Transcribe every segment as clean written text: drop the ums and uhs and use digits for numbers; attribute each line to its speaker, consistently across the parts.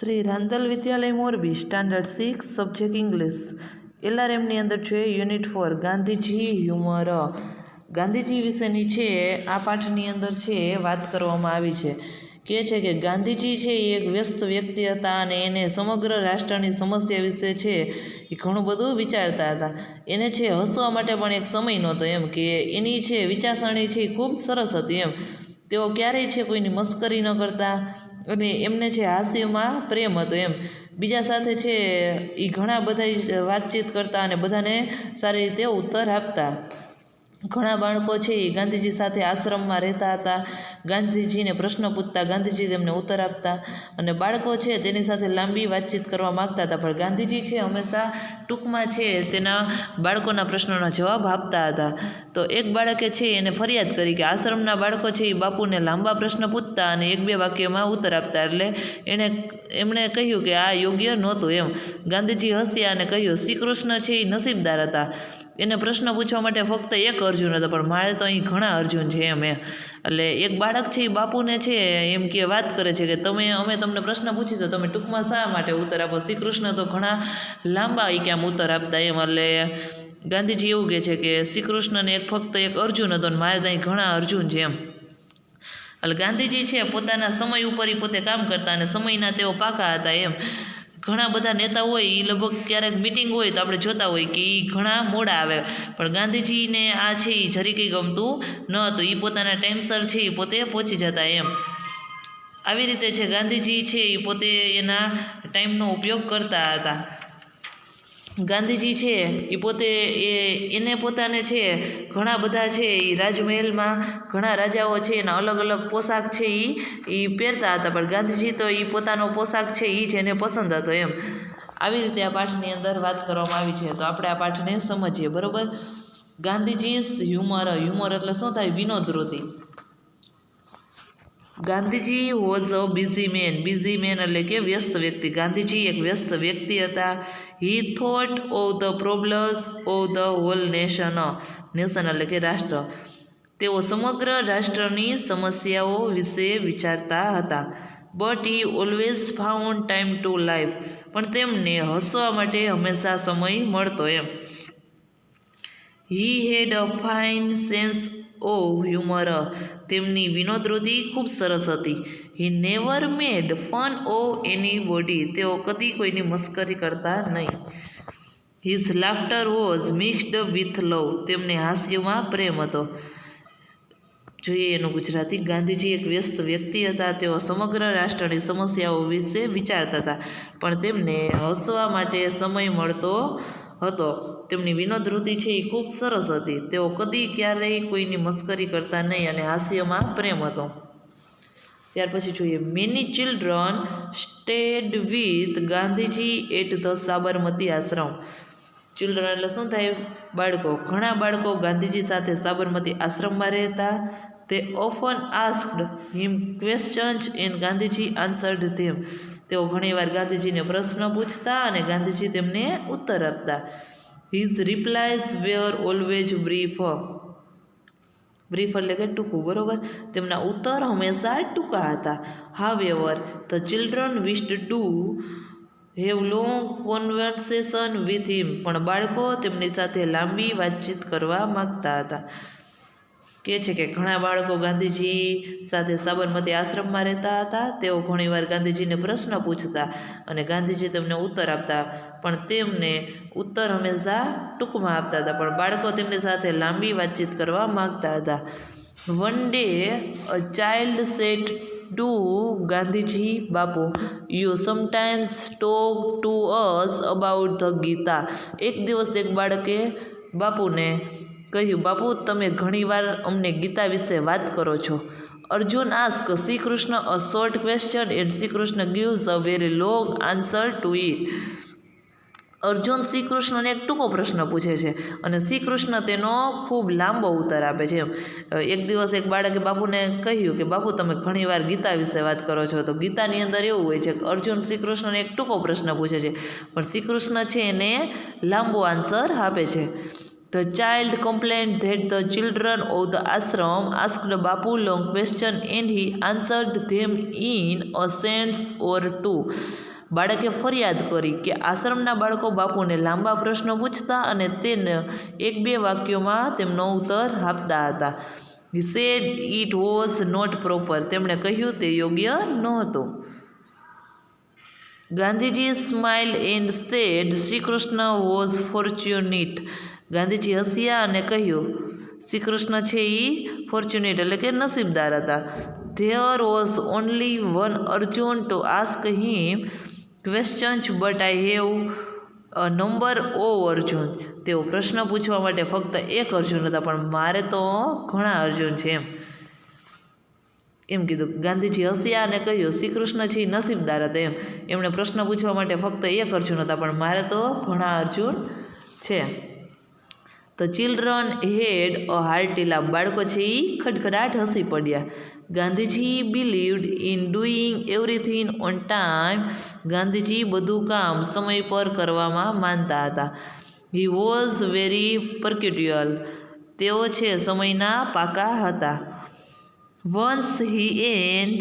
Speaker 1: શ્રી રાંદલ વિદ્યાલય Morbi standard 6 subject English એલઆરએમની અંદર છે unit 4 Gandhiji humour Gandhiji વિશેની છે આ પાઠની અંદર છે વાત કરવામાં આવી છે કે ગાંધીજી છે એ એક વ્યસ્ત વ્યક્તિ હતા અને એને સમગ્ર રાષ્ટ્રની સમસ્યા વિશે છે એ ઘણું બધું વિચારતા હતા. એને છે હસવા માટે પણ એક સમય નહોતો એમ કે એની છે વિચારસરણી છે એ ખૂબ સરસ હતી એમ. તેઓ ક્યારેય છે કોઈની મસ્કરી ન કરતા અને એમને છે હાસ્યમાં પ્રેમ હતો એમ. બીજા સાથે છે એ ઘણા બધા વાતચીત કરતા અને બધાને સારી રીતે ઉત્તર આપતા. ઘણા બાળકો છે એ ગાંધીજી સાથે આશ્રમમાં રહેતા હતા. ગાંધીજીને પ્રશ્ન પૂછતા, ગાંધીજી તેમને ઉત્તર આપતા અને બાળકો છે તેની સાથે લાંબી વાતચીત કરવા માગતા હતા, પણ ગાંધીજી છે હંમેશા ટૂંકમાં છે તેના બાળકોના પ્રશ્નોના જવાબ આપતા હતા. તો એક બાળકે છે એને ફરિયાદ કરી કે આશ્રમના બાળકો છે એ બાપુને લાંબા પ્રશ્ન પૂછતા અને 1-2 વાક્યમાં ઉત્તર આપતા, એટલે એમણે કહ્યું કે આ યોગ્ય નહોતું એમ. ગાંધીજી હસ્યા અને કહ્યું, શ્રી કૃષ્ણ છે એ નસીબદાર હતા. એને પ્રશ્ન પૂછવા માટે ફક્ત એક અર્જુન હતો, પણ મારે તો અહીં ઘણા અર્જુન છે એમ. એટલે એક બાળક છે એ બાપુને છે એમ કે વાત કરે છે કે અમે તમને પ્રશ્ન પૂછી તો તમે ટૂંકમાં શા માટે ઉત્તર આપો? શ્રી કૃષ્ણ તો ઘણા લાંબા એ કેમ ઉત્તર આપતા એમ. એટલે ગાંધીજી એવું કહે છે કે શ્રી કૃષ્ણને ફક્ત એક અર્જુન હતો અને મારે ત્યાં ઘણા અર્જુન છે એમ. એટલે ગાંધીજી છે પોતાના સમય ઉપર પોતે કામ કરતા અને સમયના તેઓ પાકા હતા એમ. ઘણા બધા નેતા હોય એ લગભગ ક્યારેક મિટિંગ હોય તો આપણે જોતા હોય કે એ ઘણા મોડા આવે, પણ ગાંધીજીને આ છે એ જરી કંઈ ગમતું ન હતું. એ પોતાના ટાઈમસર છે એ પોતે પહોંચી જતા એમ. આવી રીતે છે ગાંધીજી છે એ પોતે એના ટાઈમનો ઉપયોગ કરતા હતા. ગાંધીજી છે એ પોતે એને પોતાને છે ઘણા બધા છે એ રાજમહેલમાં ઘણા રાજાઓ છે એના અલગ અલગ પોશાક છે એ પહેરતા હતા, પણ ગાંધીજી તો એ પોતાનો પોશાક છે એ જ એને પસંદ હતો એમ. આવી રીતે આ પાઠની અંદર વાત કરવામાં આવી છે. તો આપણે આ પાઠને સમજીએ, બરાબર. ગાંધીજી હ્યુમર એટલે શું થાય? વિનોદવૃત્તિ. Gandhiji was a busy man એટલે કે વ્યસ્ત વ્યક્તિ. ગાંધીજી એક વ્યસ્ત વ્યક્તિ હતા. He thought of the problems of the whole nation એટલે કે રાષ્ટ્ર. તેઓ સમગ્ર રાષ્ટ્રની સમસ્યાઓ વિશે વિચારતા હતા. But he always found time to life, પણ તેમને હસવા માટે હંમેશા સમય મળતો એમ. He had a fine sense of humour, તેમની વિનોદવૃત્તિ ખૂબ સરસ હતી. He never made fun of anybody, તેઓ કદી કોઈની મસ્કરી કરતા નહીં. His laughter was mixed with love, તેમને હાસ્યમાં પ્રેમ હતો. જોઈએ એનું ગુજરાતી. ગાંધીજી એક વ્યસ્ત વ્યક્તિ હતા. તેઓ સમગ્ર રાષ્ટ્રની સમસ્યાઓ વિશે વિચારતા હતા, પણ તેમને હસવા માટે સમય મળતો હતો. તેમની વિનોદવૃત્તિ છે એ ખૂબ સરસ હતી. તેઓ કદી ક્યારેય કોઈની મસ્કરી કરતા નહીં અને હાસ્યમાં પ્રેમ હતો. ત્યાર પછી જોઈએ, many children stayed with Gandhiji at the Sabarmati Ashram. Children એટલે શું થાય? બાળકો. ઘણા બાળકો ગાંધીજી સાથે સાબરમતી આશ્રમમાં રહેતા. They often asked him questions and Gandhiji answered them. તેઓ ઘણીવાર ગાંધીજીને પ્રશ્ન પૂછતા અને ગાંધીજી તેમને ઉત્તર આપતા. હિઝ રિપ્લાયઝ વેર ઓલવેઝ બ્રીફ એટલે કે ટૂંકું, બરોબર. તેમના ઉત્તર હંમેશા ટૂંકા હતા. However the children વિશ્ડ to have long conversation with him, પણ બાળકો તેમની સાથે લાંબી વાતચીત કરવા માગતા હતા. કહે છે કે ઘણા બાળકો ગાંધીજી સાથે સાબરમતી આશ્રમમાં રહેતા હતા. તેઓ ઘણીવાર ગાંધીજીને પ્રશ્ન પૂછતા અને ગાંધીજી તેમને ઉત્તર આપતા, પણ તેમને ઉત્તર હંમેશા ટૂંકમાં આપતા હતા, પણ બાળકો તેમની સાથે લાંબી વાતચીત કરવા માગતા હતા. One day a child said to Gandhiji, Bapu, you sometimes talk to us about the Gita. એક દિવસ એક બાળકે બાપુને કહ્યું, બાપુ, તમે ઘણીવાર અમને ગીતા વિશે વાત કરો છો. Arjun ask Shri Krishna a short question and Shri Krishna gives a very long answer to it. Arjun Shri કૃષ્ણને એક ટૂંકો પ્રશ્ન પૂછે છે અને શ્રી કૃષ્ણ તેનો ખૂબ લાંબો ઉત્તર આપે છે એમ. એક દિવસ એક બાળકે બાપુને કહ્યું કે બાપુ, તમે ઘણીવાર ગીતા વિશે વાત કરો છો. તો ગીતાની અંદર એવું હોય છે કે અર્જુન શ્રી કૃષ્ણને એક ટૂંકો પ્રશ્ન પૂછે છે, પણ શ્રી કૃષ્ણ છે એને લાંબો આન્સર આપે છે. The child complained that the children of the ashram asked Bapu long questions and he answered them in a sentence or two. બાળકે ફરિયાદ કરી કે આશ્રમના બાળકો બાપુને લાંબા પ્રશ્નો પૂછતા અને તેને 1-2 વાક્યોમાં તેમનો ઉત્તર આપતા હતા. He said it was not proper. તેમણે કહ્યું તે યોગ્ય નહોતું. Gandhiji smiled and said Sri Krishna was fortunate. Gandhiji હસ્યા અને કહ્યું શ્રી કૃષ્ણ છે એ ફોર્ચ્યુનેટ એટલે કે નસીબદાર હતા. There was only one Arjun to ask him questions but I have a number of Arjun. તેઓ પ્રશ્ન પૂછવા માટે ફક્ત એક અર્જુન હતા પણ મારે તો ઘણા અર્જુન છે એમ કીધું. ગાંધીજી હસ્યા અને કહ્યું શ્રી કૃષ્ણ છે નસીબદાર હતા એમણે પ્રશ્ન પૂછવા માટે ફક્ત એક અર્જુન હતા પણ મારે તો ઘણા અર્જુન છે. The children had a hearty laugh. બાળકો છે એ ખડખડાટ હસી પડ્યા. Gandhiji believed in doing everything on time. Gandhiji બધું કામ સમય પર કરવામાં માનતા હતા. He was very punctual. તેઓ છે સમયના પાકા હતા. Once he and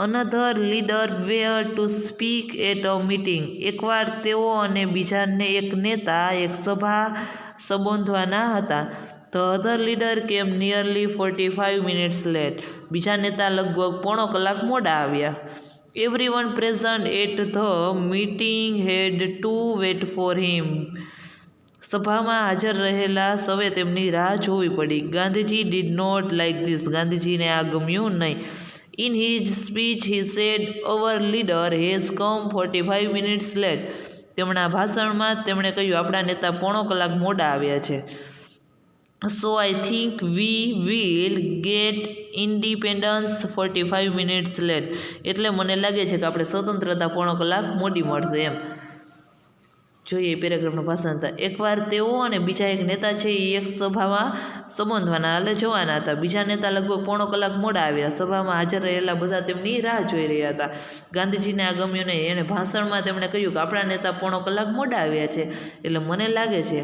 Speaker 1: another leader were to speak at a meeting. એકવાર તેઓ અને બીજાને એક નેતા એક સભા સંબોધવાના હતા. The other leader came nearly 45 minutes late. બીજા નેતા લગભગ પોણો કલાક મોડા આવ્યા. Everyone present at the meeting had to wait for him. સભામાં હાજર રહેલા સૌએ તેમની રાહ જોવી પડી. Gandhiji did not like this. ગાંધીજીને આ ગમ્યું નહીં. In his speech he said our leader has come 45 minutes late. તેમના ભાષણમાં તેમણે કહ્યું આપણા નેતા પોણો કલાક મોડા આવ્યા છે. So I think we will get independence 45 minutes late. એટલે મને લાગે છે કે આપણે સ્વતંત્રતા પોણો કલાક મોડી મળશે એમ. જોઈએ પેરેગ્રાફનું ભાષણ હતા. એકવાર તેઓ અને બીજા એક નેતા છે એ એક સભામાં સંબોધવાના એટલે જવાના હતા. બીજા નેતા લગભગ પોણો કલાક મોડા આવ્યા. સભામાં હાજર રહેલા બધા તેમની રાહ જોઈ રહ્યા હતા. ગાંધીજીને આ ગમ્યું નહીં. એણે ભાષણમાં તેમણે કહ્યું કે આપણા નેતા પોણો કલાક મોડા આવ્યા છે એટલે મને લાગે છે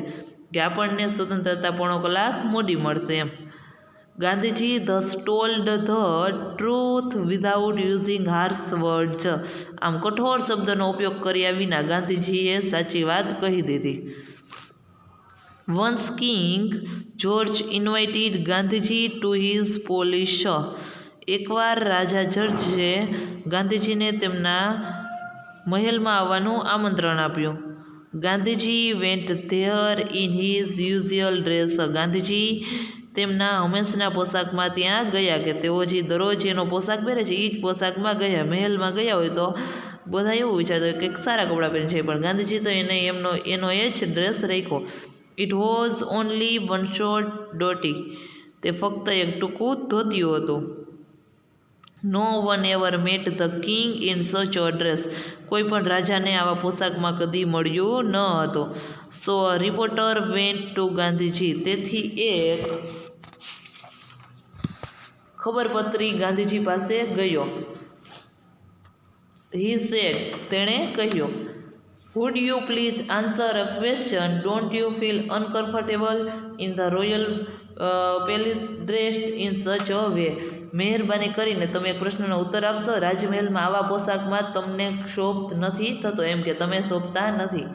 Speaker 1: કે આપણને સ્વતંત્રતા પોણો કલાક મોડી મળશે એમ. Gandhiji thus told the truth without using harsh words. આમ કઠોર શબ્દનો ઉપયોગ કર્યા વિના ગાંધીજીએ સાચી વાત કહી દીધી. Once King George invited Gandhiji to his palace. એકવાર રાજા જર્જે ગાંધીજીને તેમના મહેલમાં આવવાનું આમંત્રણ આપ્યું. Gandhiji went there in his usual dress. Gandhiji તેમના હંમેશના પોશાકમાં ત્યાં ગયા કે તેઓ જે દરરોજ એનો પોશાક પહેરે છે એ જ પોશાકમાં ગયા. મહેલમાં ગયા હોય તો બધા એવું વિચારતા હોય કે સારા કપડાં પહેરે છે પણ ગાંધીજી તો એનો એ જ ડ્રેસ રાખ્યો. It was only one short dhoti. તે ફક્ત એક ટૂંકું ધોતિયું હતું. No one ever met the king in such a dress. કોઈ પણ રાજાને આવા પોશાકમાં કદી મળ્યું ન હતું. સો રિપોર્ટર વેન્ટ ટુ ગાંધીજી. તેથી એક ખબરપત્રી ગાંધીજી પાસે ગયો. He said. તેણે કહ્યું would you please answer a question. Don't you feel uncomfortable in the royal palace dressed in such a way. મહેરબાની કરીને તમે એક પ્રશ્નનો ઉત્તર આપશો. રાજમહેલમાં આવા પોશાકમાં તમને શોભ નથી થતો એમ કે તમે શોભતા નથી.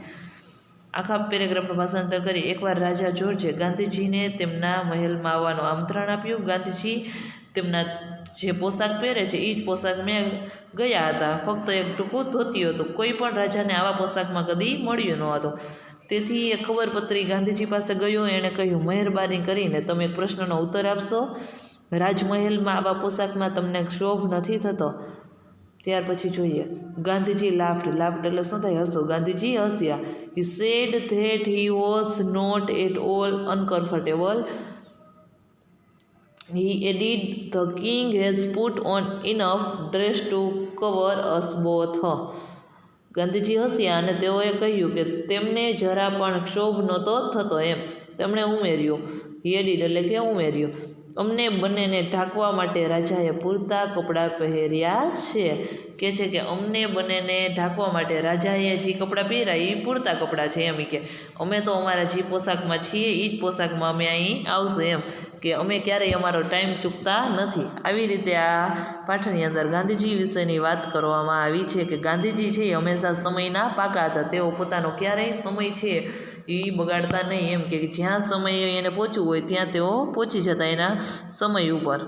Speaker 1: આખા પેરેગ્રાફનું ભાષાંતર કરી. એકવાર રાજા જોર્જે ગાંધીજીને તેમના મહેલમાં આવવાનું આમંત્રણ આપ્યું. ગાંધીજી તેમના જે પોશાક પહેરે છે એ જ પોશાક મેં ગયા હતા. ફક્ત એક ટૂંકું ધોતિયું હતું. કોઈ પણ રાજાને આવા પોશાકમાં કદી મળ્યું ન હતું. તેથી એ ખબરપત્રી ગાંધીજી પાસે ગયો. એણે કહ્યું મહેરબાની કરીને તમે એક પ્રશ્નનો ઉત્તર આપશો. રાજમહેલમાં આવા પોશાકમાં તમને શોભ નથી થતો. ત્યાર પછી જોઈએ ગાંધીજી લાફ્ડ. લાફ્ડ એટલે શું થાય? હસો. ગાંધીજી હસ્યા. He said that he was not at all uncomfortable. He added, the king has put on enough dress to cover us both. Gandhiji હસ્યા અને તેઓએ કહ્યું કે તેમને જરા પણ ક્ષોભ નહોતો થતો એમ. તેમણે ઉમેર્યું. He added એટલે કે ઉમેર્યું. અમને બંનેને ઢાંકવા માટે રાજાએ પૂરતા કપડાં પહેર્યા છે કે અમને બંનેને ઢાંકવા માટે રાજાએ જે કપડાં પહેર્યા એ પૂરતા કપડાં છે એમ કે અમે તો અમારા જે પોશાકમાં છીએ એ જ પોશાકમાં અમે અહીં આવશું એમ કે અમે ક્યારેય અમારો ટાઈમ ચૂકતા નથી। આવી રીતે આ પાઠની અંદર ગાંધીજી વિશેની વાત કરવામાં આવી છે કે ગાંધીજી છે એ હંમેશા સમયના પાકા હતા। તેઓ પોતાનો ક્યારેય સમય છે એ બગાડતા નહીં એમ કે જ્યાં સમયે એને પહોંચવું હોય ત્યાં તેઓ પહોંચી જતા એના સમય ઉપર।